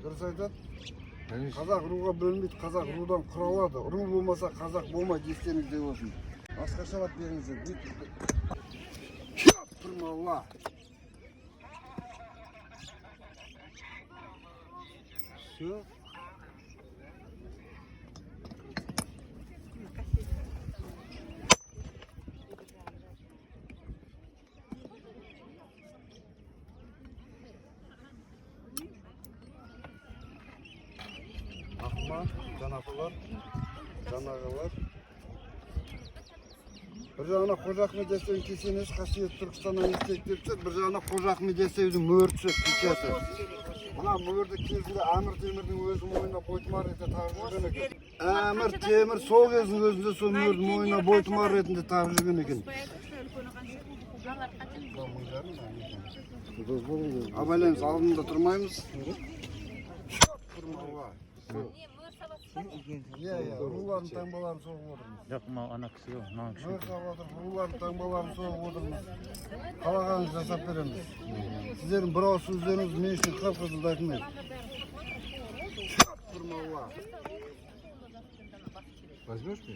Дұрыс айтады. Қазақ руға бөлінбейді, қазақ рудан құралады. Ру болмаса қазақ болмайды, естеріңізде болсын. Асқашалап беріңіздер. Тұрмалла. Все. Ақма, жанапылар, жанағылар. Bir жағына Қожа Ахмет Яссауи кесенесі қасиетті Түркістаннан естектепті, бір жағына Қожа Ахмет Яссауидің мөртші кесесі. Мына мөрді кезінде Әмір Темірдің өзі мойнына бойтұмар ретінде тағып жүрген екен. Әмір Темір сол кездің өзінде сол мөрді мойнына бойтұмар ретінде тағып жүрген екен. Абайлаймыз, алдында тұрмаймыз. Тұрмауға. Рулардың таңбаларын соғып отырмыз. Жоқ, мынау ана кісі ғой, мынау кісі. Рулардың таңбаларын соғып отырмыз. Қалағаныңызды жасап береміз. Сіздердің бір ауыз сөздеріңіз мен үшін қып-қызыл айтылмайды. Тұрмауға. Возьмешь ли?